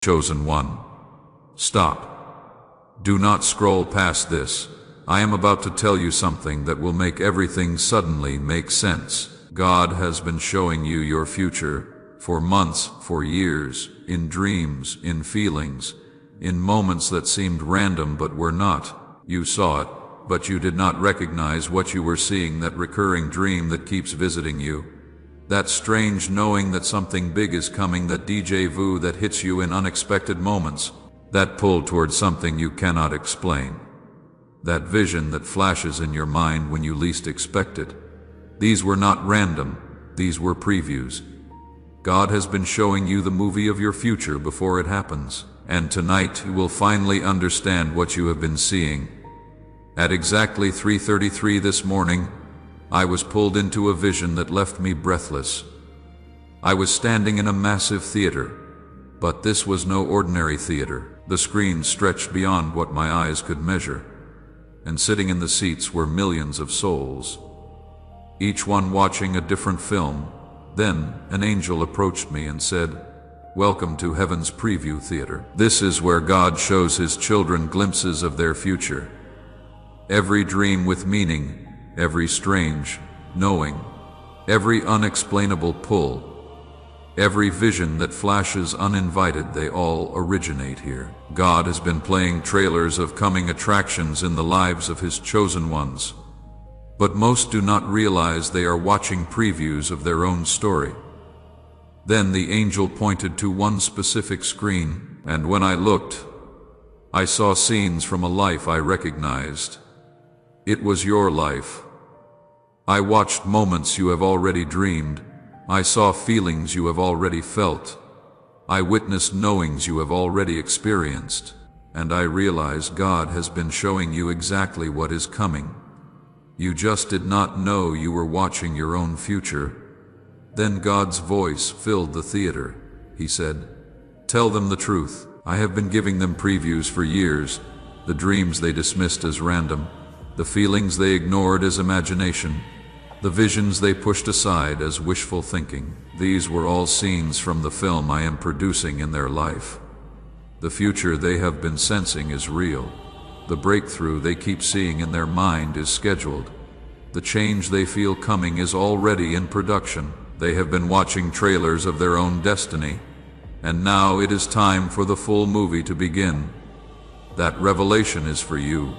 Chosen one. Stop. Do not scroll past this. I am about to tell you something that will make everything suddenly make sense. God has been showing you your future for months, for years, in dreams, in feelings, in moments that seemed random but were not. You saw it, but you did not recognize what you were seeing, that recurring dream that keeps visiting you. That strange knowing that something big is coming, that déjà vu that hits you in unexpected moments, that pull towards something you cannot explain. That vision that flashes in your mind when you least expect it. These were not random, these were previews. God has been showing you the movie of your future before it happens, and tonight you will finally understand what you have been seeing. At exactly 3:33 this morning, I was pulled into a vision that left me breathless. I was standing in a massive theater, but this was no ordinary theater. The screen stretched beyond what my eyes could measure, and sitting in the seats were millions of souls, each one watching a different film. Then an angel approached me and said, "Welcome to Heaven's Preview Theater. This is where God shows His children glimpses of their future. Every dream with meaning, every strange knowing, every unexplainable pull, every vision that flashes uninvited, they all originate here." God has been playing trailers of coming attractions in the lives of His chosen ones, but most do not realize they are watching previews of their own story. Then the angel pointed to one specific screen, and when I looked, I saw scenes from a life I recognized. It was your life. I watched moments you have already dreamed. I saw feelings you have already felt. I witnessed knowings you have already experienced. And I realized God has been showing you exactly what is coming. You just did not know you were watching your own future. Then God's voice filled the theater. He said, "Tell them the truth. I have been giving them previews for years, the dreams they dismissed as random, the feelings they ignored as imagination, the visions they pushed aside as wishful thinking. These were all scenes from the film I am producing in their life. The future they have been sensing is real. The breakthrough they keep seeing in their mind is scheduled. The change they feel coming is already in production. They have been watching trailers of their own destiny, and now it is time for the full movie to begin. That revelation is for you.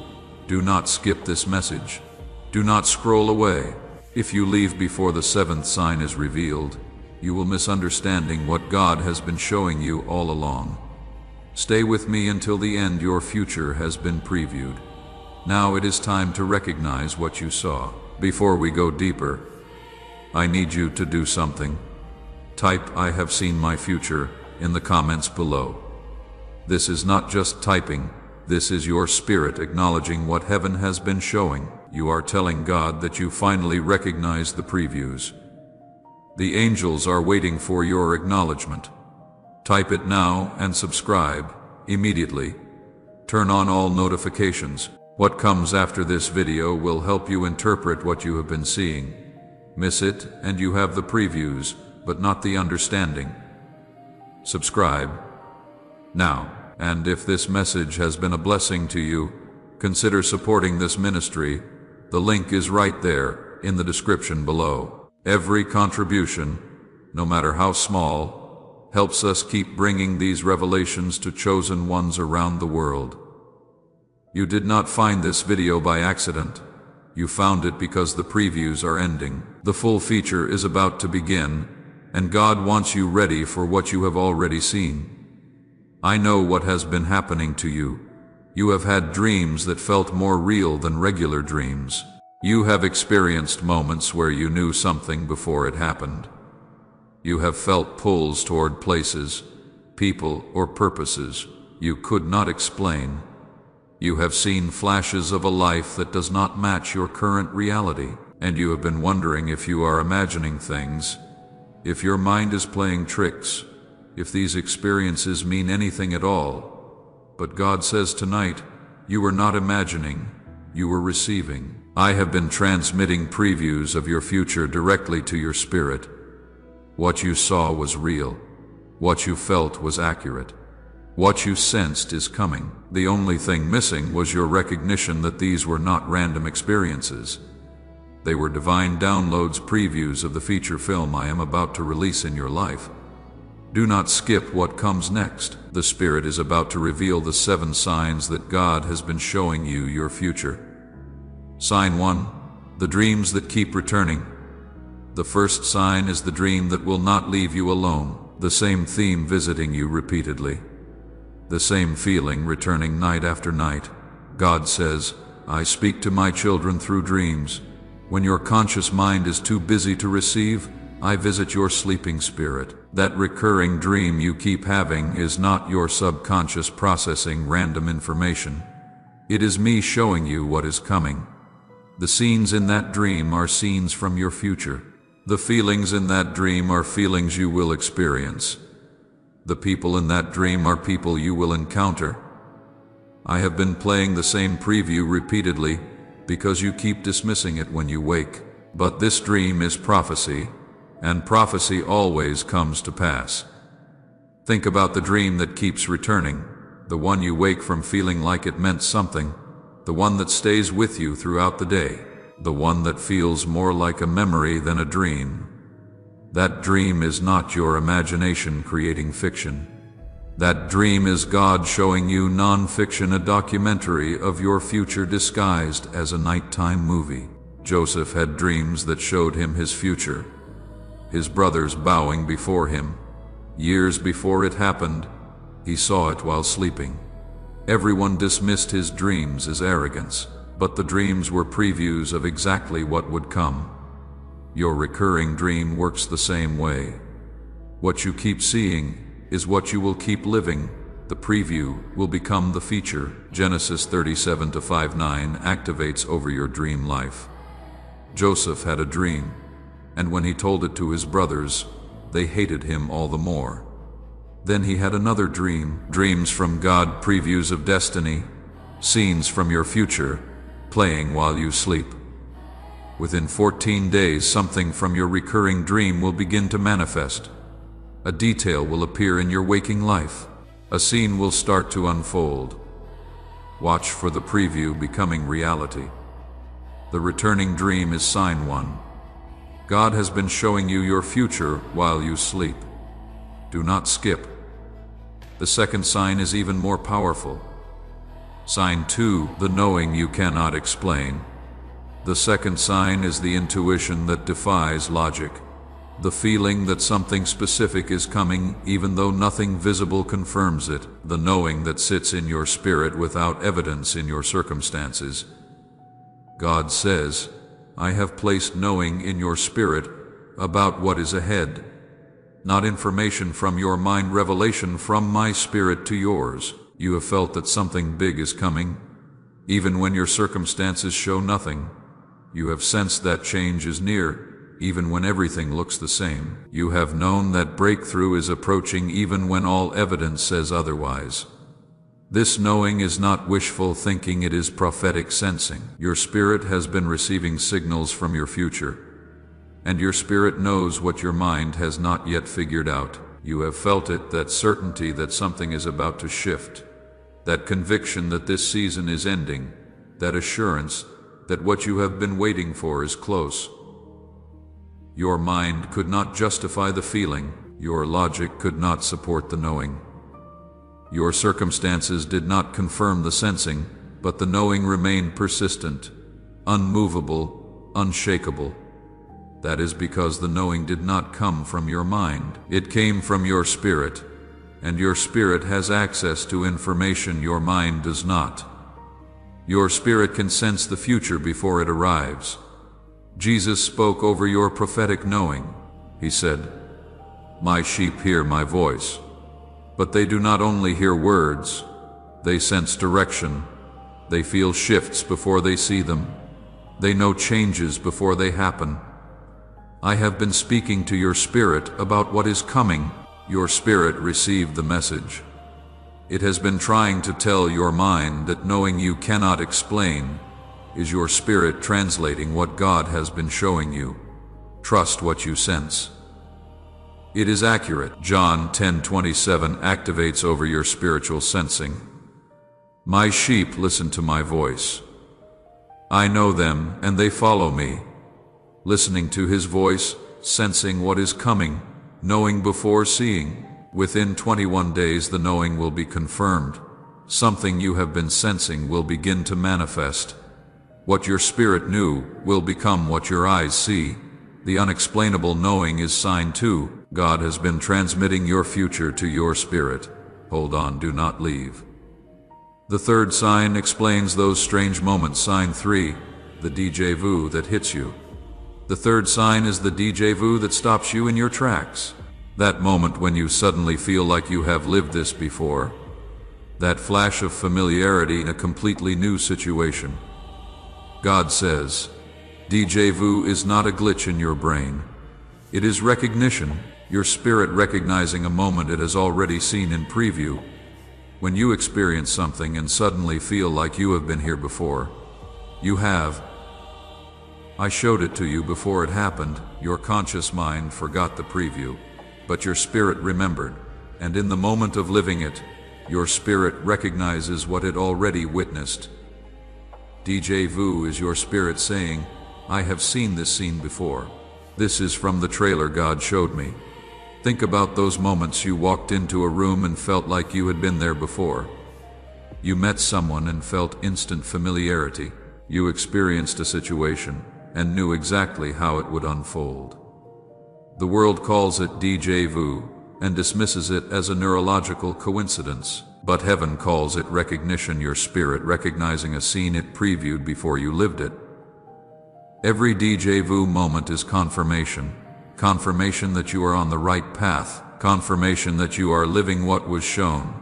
Do not skip this message. Do not scroll away. If you leave before the seventh sign is revealed, you will miss understanding what God has been showing you all along. Stay with me until the end. Your future has been previewed. Now it is time to recognize what you saw. Before we go deeper, I need you to do something. Type "I have seen my future" in the comments below. This is not just typing. This is your spirit acknowledging what heaven has been showing. You are telling God that you finally recognize the previews. The angels are waiting for your acknowledgement. Type it now and subscribe immediately. Turn on all notifications. What comes after this video will help you interpret what you have been seeing. Miss it and you have the previews, but not the understanding. Subscribe now. And if this message has been a blessing to you, consider supporting this ministry. The link is right there in the description below. Every contribution, no matter how small, helps us keep bringing these revelations to chosen ones around the world. You did not find this video by accident. You found it because the previews are ending. The full feature is about to begin, and God wants you ready for what you have already seen. I know what has been happening to you. You have had dreams that felt more real than regular dreams. You have experienced moments where you knew something before it happened. You have felt pulls toward places, people, or purposes you could not explain. You have seen flashes of a life that does not match your current reality, and you have been wondering if you are imagining things, if your mind is playing tricks, if these experiences mean anything at all. But God says tonight, you were not imagining, you were receiving. I have been transmitting previews of your future directly to your spirit. What you saw was real. What you felt was accurate. What you sensed is coming. The only thing missing was your recognition that these were not random experiences. They were divine downloads, previews of the feature film I am about to release in your life. Do not skip what comes next. The Spirit is about to reveal the 7 signs that God has been showing you your future. Sign 1. The dreams that keep returning. The first sign is the dream that will not leave you alone. The same theme visiting you repeatedly. The same feeling returning night after night. God says, I speak to my children through dreams. When your conscious mind is too busy to receive, I visit your sleeping spirit. That recurring dream you keep having is not your subconscious processing random information. It is me showing you what is coming. The scenes in that dream are scenes from your future. The feelings in that dream are feelings you will experience. The people in that dream are people you will encounter. I have been playing the same preview repeatedly because you keep dismissing it when you wake. But this dream is prophecy, and prophecy always comes to pass. Think about the dream that keeps returning, the one you wake from feeling like it meant something, the one that stays with you throughout the day, the one that feels more like a memory than a dream. That dream is not your imagination creating fiction. That dream is God showing you non-fiction, a documentary of your future disguised as a nighttime movie. Joseph had dreams that showed him his future. His brothers bowing before him. Years before it happened, he saw it while sleeping. Everyone dismissed his dreams as arrogance, but the dreams were previews of exactly what would come. Your recurring dream works the same way. What you keep seeing is what you will keep living. The preview will become the feature. Genesis 37:5-9 activates over your dream life. Joseph had a dream, and when he told it to his brothers, they hated him all the more. Then he had another dream. Dreams from God, previews of destiny, scenes from your future, playing while you sleep. Within 14 days, something from your recurring dream will begin to manifest. A detail will appear in your waking life. A scene will start to unfold. Watch for the preview becoming reality. The returning dream is sign 1. God has been showing you your future while you sleep. Do not skip. The second sign is even more powerful. Sign 2, the knowing you cannot explain. The second sign is the intuition that defies logic. The feeling that something specific is coming even though nothing visible confirms it. The knowing that sits in your spirit without evidence in your circumstances. God says, I have placed knowing in your spirit about what is ahead. Not information from your mind, revelation from my spirit to yours. You have felt that something big is coming, even when your circumstances show nothing. You have sensed that change is near, even when everything looks the same. You have known that breakthrough is approaching even when all evidence says otherwise. This knowing is not wishful thinking, it is prophetic sensing. Your spirit has been receiving signals from your future, and your spirit knows what your mind has not yet figured out. You have felt it, that certainty that something is about to shift, that conviction that this season is ending, that assurance that what you have been waiting for is close. Your mind could not justify the feeling. Your logic could not support the knowing. Your circumstances did not confirm the sensing, but the knowing remained persistent, unmovable, unshakable. That is because the knowing did not come from your mind. It came from your spirit, and your spirit has access to information your mind does not. Your spirit can sense the future before it arrives. Jesus spoke over your prophetic knowing. He said, My sheep hear my voice. But they do not only hear words, they sense direction. They feel shifts before they see them. They know changes before they happen. I have been speaking to your spirit about what is coming. Your spirit received the message. It has been trying to tell your mind that knowing you cannot explain is your spirit translating what God has been showing you. Trust what you sense. It is accurate. John 10:27 activates over your spiritual sensing. My sheep listen to my voice. I know them, and they follow me. Listening to his voice, sensing what is coming, knowing before seeing. Within 21 days the knowing will be confirmed. Something you have been sensing will begin to manifest. What your spirit knew will become what your eyes see. The unexplainable knowing is sign 2. God has been transmitting your future to your spirit. Hold on, do not leave. The third sign explains those strange moments. Sign 3, the déjà vu that hits you. The third sign is the déjà vu that stops you in your tracks. That moment when you suddenly feel like you have lived this before. That flash of familiarity in a completely new situation. God says, déjà vu is not a glitch in your brain. It is recognition, your spirit recognizing a moment it has already seen in preview. When you experience something and suddenly feel like you have been here before, you have. I showed it to you before it happened. Your conscious mind forgot the preview, but your spirit remembered, and in the moment of living it, your spirit recognizes what it already witnessed. Déjà vu is your spirit saying, I have seen this scene before. This is from the trailer God showed me. Think about those moments you walked into a room and felt like you had been there before. You met someone and felt instant familiarity. You experienced a situation and knew exactly how it would unfold. The world calls it déjà vu and dismisses it as a neurological coincidence, but heaven calls it recognition, your spirit recognizing a scene it previewed before you lived it. Every déjà vu moment is confirmation. Confirmation that you are on the right path. Confirmation that you are living what was shown.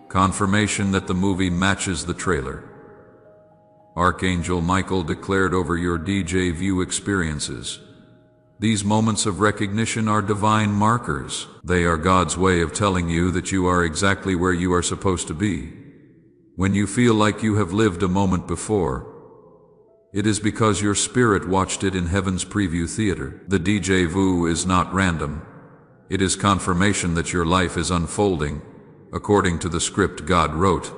Confirmation that the movie matches the trailer. Archangel Michael declared over your déjà vu experiences. These moments of recognition are divine markers. They are God's way of telling you that you are exactly where you are supposed to be. When you feel like you have lived a moment before, it is because your spirit watched it in heaven's preview theater. The déjà vu is not random. It is confirmation that your life is unfolding according to the script God wrote.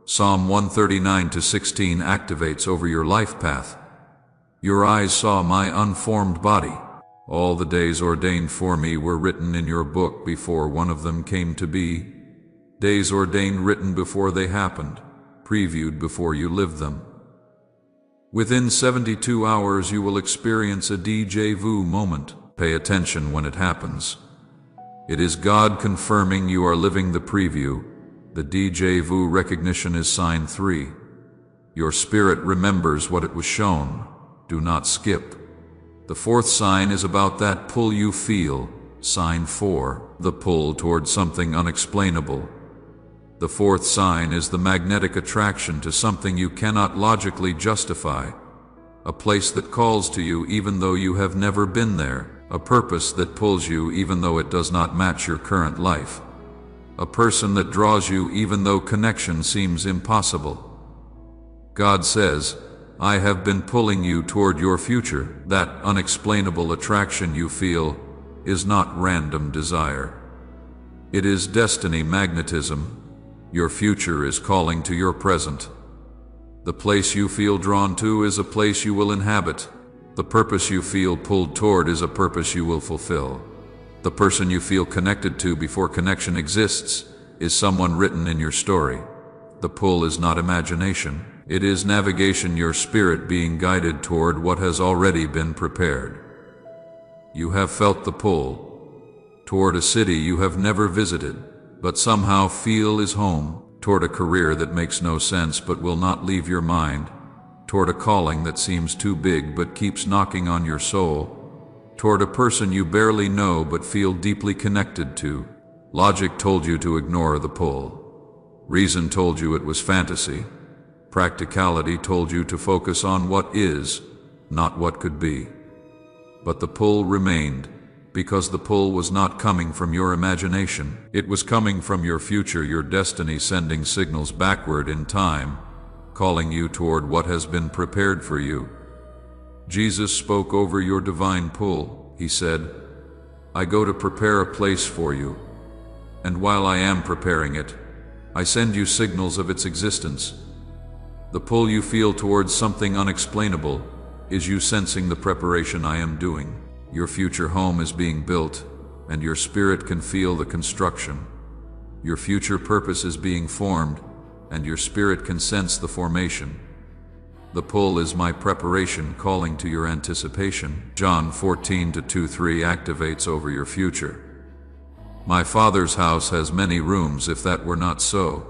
Psalm 139:16 activates over your life path. Your eyes saw my unformed body. All the days ordained for me were written in your book before one of them came to be. Days ordained, written before they happened, previewed before you lived them. Within 72 hours you will experience a déjà vu moment. Pay attention when it happens. It is God confirming you are living the preview. The déjà vu recognition is sign 3. Your spirit remembers what it was shown. Do not skip. The fourth sign is about that pull you feel. Sign 4. The pull toward something unexplainable. The fourth sign is the magnetic attraction to something you cannot logically justify. A place that calls to you even though you have never been there. A purpose that pulls you even though it does not match your current life. A person that draws you even though connection seems impossible. God says, I have been pulling you toward your future. That unexplainable attraction you feel is not random desire. It is destiny magnetism. Your future is calling to your present. The place you feel drawn to is a place you will inhabit. The purpose you feel pulled toward is a purpose you will fulfill. The person you feel connected to before connection exists is someone written in your story. The pull is not imagination. It is navigation, your spirit being guided toward what has already been prepared. You have felt the pull toward a city you have never visited, but somehow feel is home, toward a career that makes no sense but will not leave your mind, toward a calling that seems too big but keeps knocking on your soul, toward a person you barely know but feel deeply connected to. Logic told you to ignore the pull. Reason told you it was fantasy. Practicality told you to focus on what is, not what could be. But the pull remained, because the pull was not coming from your imagination. It was coming from your future, your destiny, sending signals backward in time, calling you toward what has been prepared for you. Jesus spoke over your divine pull. He said, I go to prepare a place for you. And while I am preparing it, I send you signals of its existence. The pull you feel towards something unexplainable is you sensing the preparation I am doing. Your future home is being built, and your spirit can feel the construction. Your future purpose is being formed, and your spirit can sense the formation. The pull is my preparation calling to your anticipation. John 14:2-3 activates over your future. My Father's house has many rooms. If that were not so,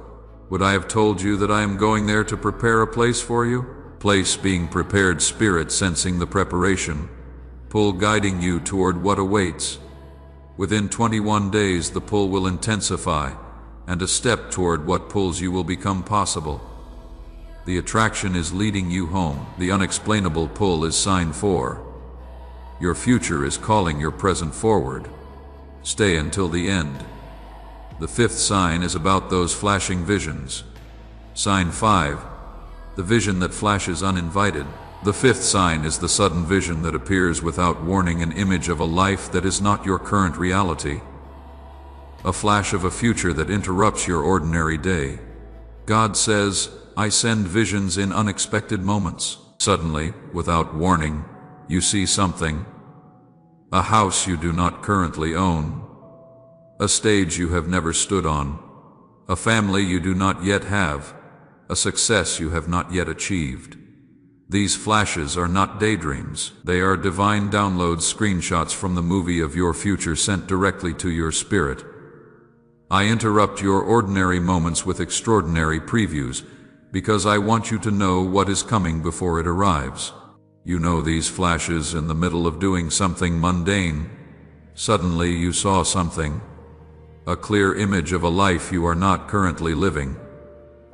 would I have told you that I am going there to prepare a place for you? Place being prepared, spirit sensing the preparation, pull guiding you toward what awaits. Within 21 days the pull will intensify, and a step toward what pulls you will become possible. The attraction is leading you home. The unexplainable pull is sign 4. Your future is calling your present forward. Stay until the end. The 5th sign is about those flashing visions. Sign 5, the vision that flashes uninvited. The 5th sign is the sudden vision that appears without warning, an image of a life that is not your current reality. A flash of a future that interrupts your ordinary day. God says, I send visions in unexpected moments. Suddenly, without warning, you see something. A house you do not currently own. A stage you have never stood on. A family you do not yet have. A success you have not yet achieved. These flashes are not daydreams. They are divine downloads, screenshots from the movie of your future sent directly to your spirit. I interrupt your ordinary moments with extraordinary previews, because I want you to know what is coming before it arrives. You know these flashes in the middle of doing something mundane. Suddenly you saw something. A clear image of a life you are not currently living.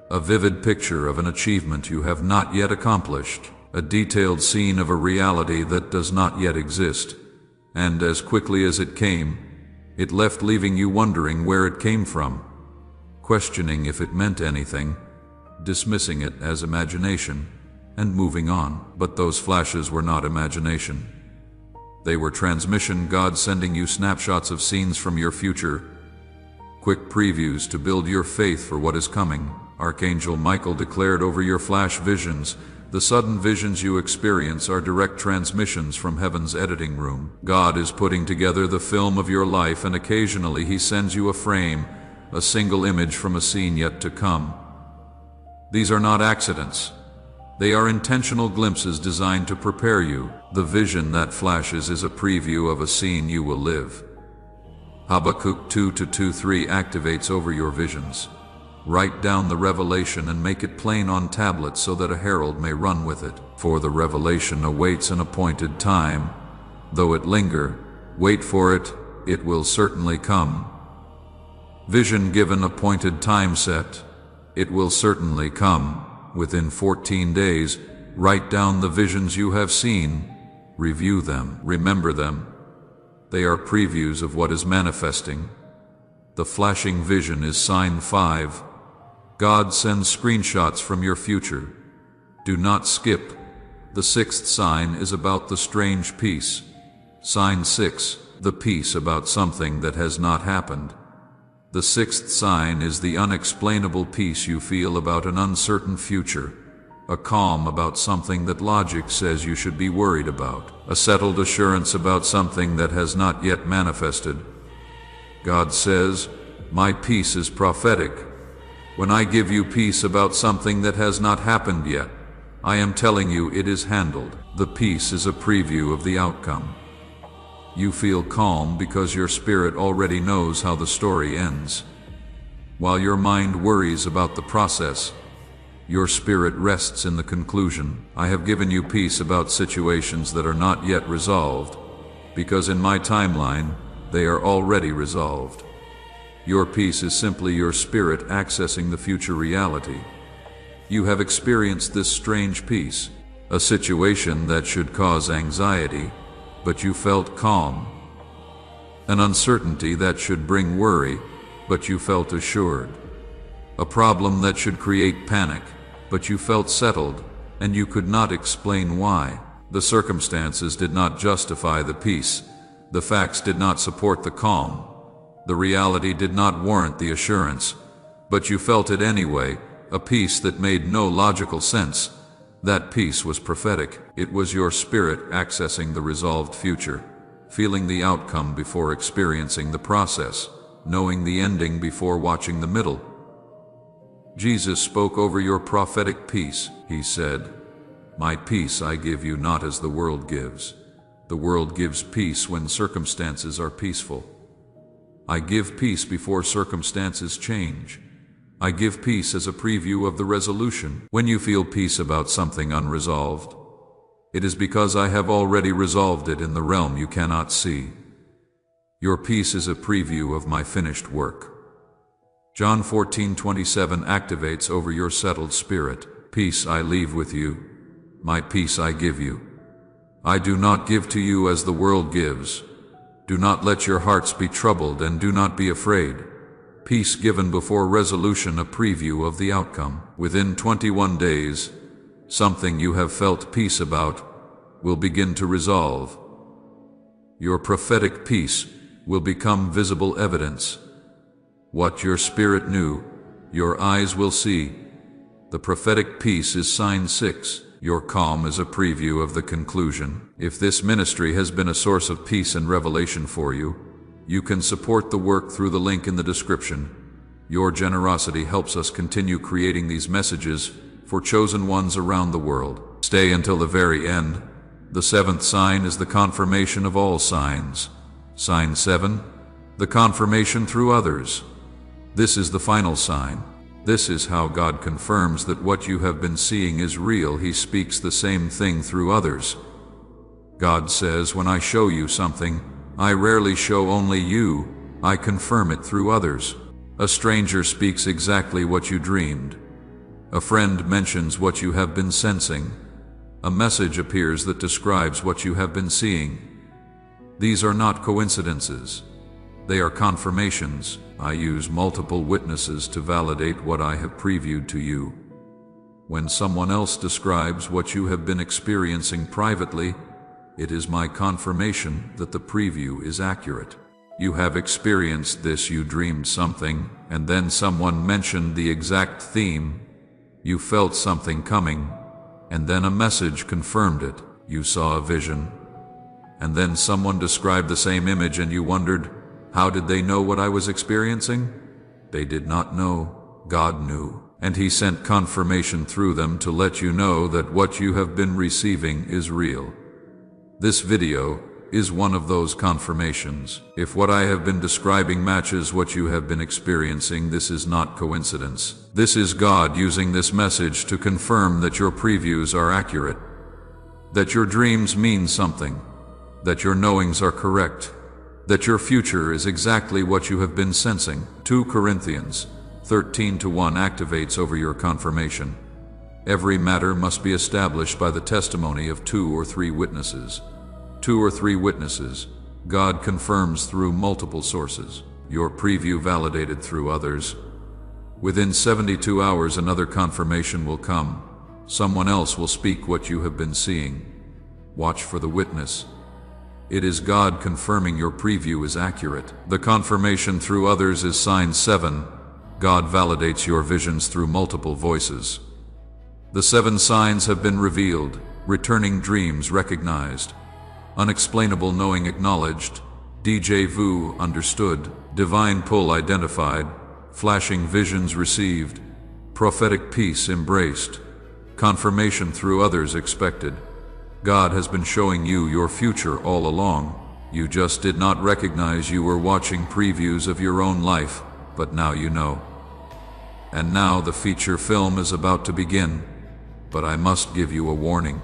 A vivid picture of an achievement you have not yet accomplished. A detailed scene of a reality that does not yet exist. And as quickly as it came, it left, leaving you wondering where it came from, questioning if it meant anything, dismissing it as imagination, and moving on. But those flashes were not imagination. They were transmission, God sending you snapshots of scenes from your future, quick previews to build your faith for what is coming. Archangel Michael declared over your flash visions, the sudden visions you experience are direct transmissions from heaven's editing room. God is putting together the film of your life, and occasionally He sends you a frame, a single image from a scene yet to come. These are not accidents. They are intentional glimpses designed to prepare you. The vision that flashes is a preview of a scene you will live. Habakkuk 2:2-3 activates over your visions. Write down the revelation and make it plain on tablets so that a herald may run with it. For the revelation awaits an appointed time. Though it linger, wait for it, it will certainly come. Vision given appointed time set. It will certainly come. Within 14 days, write down the visions you have seen. Review them. Remember them. They are previews of what is manifesting. The flashing vision is sign 5. God sends screenshots from your future. Do not skip. The 6th sign is about the strange peace. Sign 6, the peace about something that has not happened. The 6th sign is the unexplainable peace you feel about an uncertain future, a calm about something that logic says you should be worried about, a settled assurance about something that has not yet manifested. God says, my peace is prophetic. When I give you peace about something that has not happened yet, I am telling you it is handled. The peace is a preview of the outcome. You feel calm because your spirit already knows how the story ends. While your mind worries about the process, your spirit rests in the conclusion. I have given you peace about situations that are not yet resolved, because in my timeline, they are already resolved. Your peace is simply your spirit accessing the future reality. You have experienced this strange peace, a situation that should cause anxiety, but you felt calm. An uncertainty that should bring worry, but you felt assured. A problem that should create panic, but you felt settled, and you could not explain why. The circumstances did not justify the peace. The facts did not support the calm. The reality did not warrant the assurance. But you felt it anyway, a peace that made no logical sense. That peace was prophetic. It was your spirit accessing the resolved future, feeling the outcome before experiencing the process, knowing the ending before watching the middle. Jesus spoke over your prophetic peace. He said, "My peace I give you, not as the world gives. The world gives peace when circumstances are peaceful. I give peace before circumstances change. I give peace as a preview of the resolution. When you feel peace about something unresolved, it is because I have already resolved it in the realm you cannot see. Your peace is a preview of my finished work." John 14:27 activates over your settled spirit. "Peace I leave with you, my peace I give you. I do not give to you as the world gives. Do not let your hearts be troubled and do not be afraid." Peace given before resolution, a preview of the outcome. Within 21 days, something you have felt peace about will begin to resolve. Your prophetic peace will become visible evidence. What your spirit knew, your eyes will see. The prophetic peace is sign 6. Your calm is a preview of the conclusion. If this ministry has been a source of peace and revelation for you, you can support the work through the link in the description. Your generosity helps us continue creating these messages for chosen ones around the world. Stay until the very end. The 7th sign is the confirmation of all signs. Sign 7, the confirmation through others. This is the final sign. This is how God confirms that what you have been seeing is real. He speaks the same thing through others. God says, "When I show you something, I rarely show only you, I confirm it through others." A stranger speaks exactly what you dreamed. A friend mentions what you have been sensing. A message appears that describes what you have been seeing. These are not coincidences. They are confirmations. I use multiple witnesses to validate what I have previewed to you. When someone else describes what you have been experiencing privately, it is my confirmation that the preview is accurate. You have experienced this. You dreamed something, and then someone mentioned the exact theme. You felt something coming, and then a message confirmed it. You saw a vision, and then someone described the same image, and you wondered, how did they know what I was experiencing? They did not know. God knew, and He sent confirmation through them to let you know that what you have been receiving is real. This video is one of those confirmations. If what I have been describing matches what you have been experiencing, this is not coincidence. This is God using this message to confirm that your previews are accurate, that your dreams mean something, that your knowings are correct, that your future is exactly what you have been sensing. 2 Corinthians 13:1 activates over your confirmation. Every matter must be established by the testimony of 2 or 3 witnesses. 2 or 3 witnesses. God confirms through multiple sources. Your preview validated through others. Within 72 hours another confirmation will come. Someone else will speak what you have been seeing. Watch for the witness. It is God confirming your preview is accurate. The confirmation through others is sign 7. God validates your visions through multiple voices. The 7 signs have been revealed. Returning dreams recognized. Unexplainable knowing acknowledged. Déjà vu understood. Divine pull identified. Flashing visions received. Prophetic peace embraced. Confirmation through others expected. God has been showing you your future all along. You just did not recognize you were watching previews of your own life, but now you know. And now the feature film is about to begin. But I must give you a warning.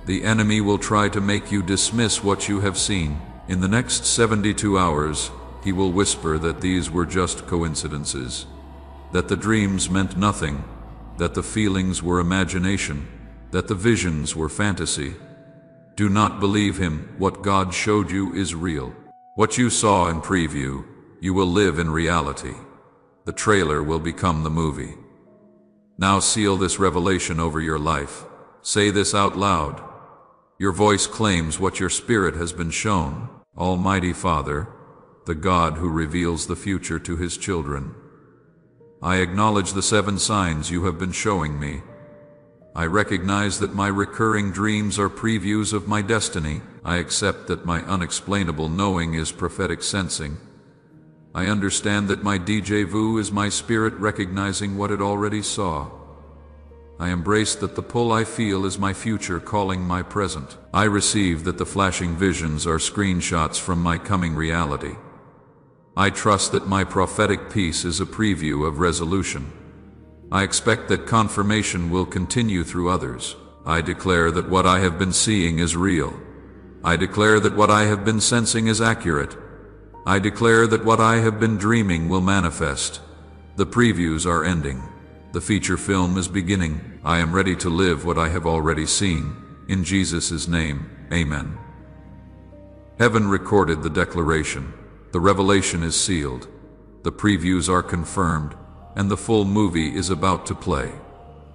The enemy will try to make you dismiss what you have seen. In the next 72 hours, he will whisper that these were just coincidences, that the dreams meant nothing, that the feelings were imagination, that the visions were fantasy. Do not believe him. What God showed you is real. What you saw in preview, you will live in reality. The trailer will become the movie. Now seal this revelation over your life. Say this out loud. Your voice claims what your spirit has been shown. Almighty Father, the God who reveals the future to his children, I acknowledge the 7 signs you have been showing me. I recognize that my recurring dreams are previews of my destiny. I accept that my unexplainable knowing is prophetic sensing. I understand that my déjà vu is my spirit recognizing what it already saw. I embrace that the pull I feel is my future calling my present. I receive that the flashing visions are screenshots from my coming reality. I trust that my prophetic peace is a preview of resolution. I expect that confirmation will continue through others. I declare that what I have been seeing is real. I declare that what I have been sensing is accurate. I declare that what I have been dreaming will manifest. The previews are ending. The feature film is beginning. I am ready to live what I have already seen. In Jesus' name, amen. Heaven recorded the declaration. The revelation is sealed. The previews are confirmed, and the full movie is about to play.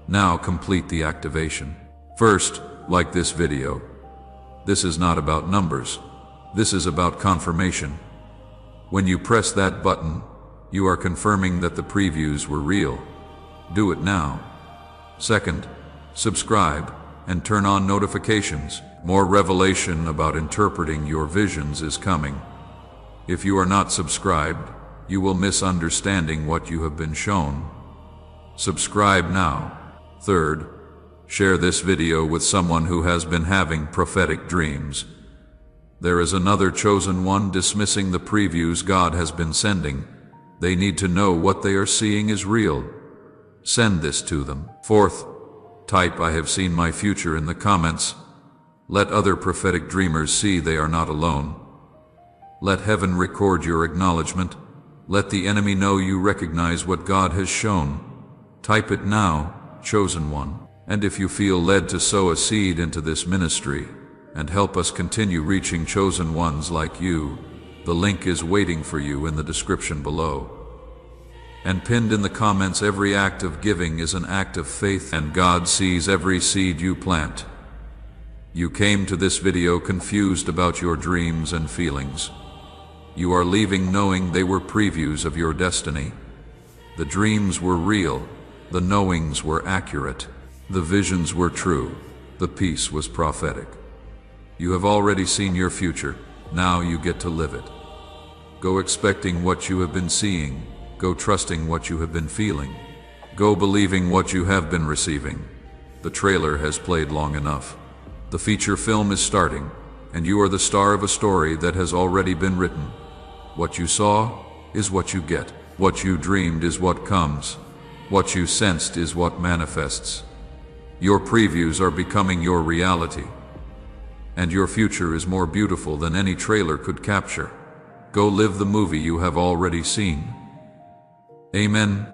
Now complete the activation. First, like this video. This is not about numbers. This is about confirmation. When you press that button, you are confirming that the previews were real. Do it now. Second, subscribe and turn on notifications. More revelation about interpreting your visions is coming. If you are not subscribed, you will miss understanding what you have been shown. Subscribe now. Third, share this video with someone who has been having prophetic dreams. There is another chosen one dismissing the previews God has been sending. They need to know what they are seeing is real. Send this to them. Fourth, type "I have seen my future" in the comments. Let other prophetic dreamers see they are not alone. Let heaven record your acknowledgement. Let the enemy know you recognize what God has shown. Type it now, chosen one. And if you feel led to sow a seed into this ministry and help us continue reaching chosen ones like you, the link is waiting for you in the description below. And pinned in the comments, every act of giving is an act of faith, and God sees every seed you plant. You came to this video confused about your dreams and feelings. You are leaving knowing they were previews of your destiny. The dreams were real. The knowings were accurate. The visions were true. The peace was prophetic. You have already seen your future. Now you get to live it. Go expecting what you have been seeing. Go trusting what you have been feeling. Go believing what you have been receiving. The trailer has played long enough. The feature film is starting, and you are the star of a story that has already been written. What you saw is what you get. What you dreamed is what comes. What you sensed is what manifests. Your previews are becoming your reality. And your future is more beautiful than any trailer could capture. Go live the movie you have already seen. Amen.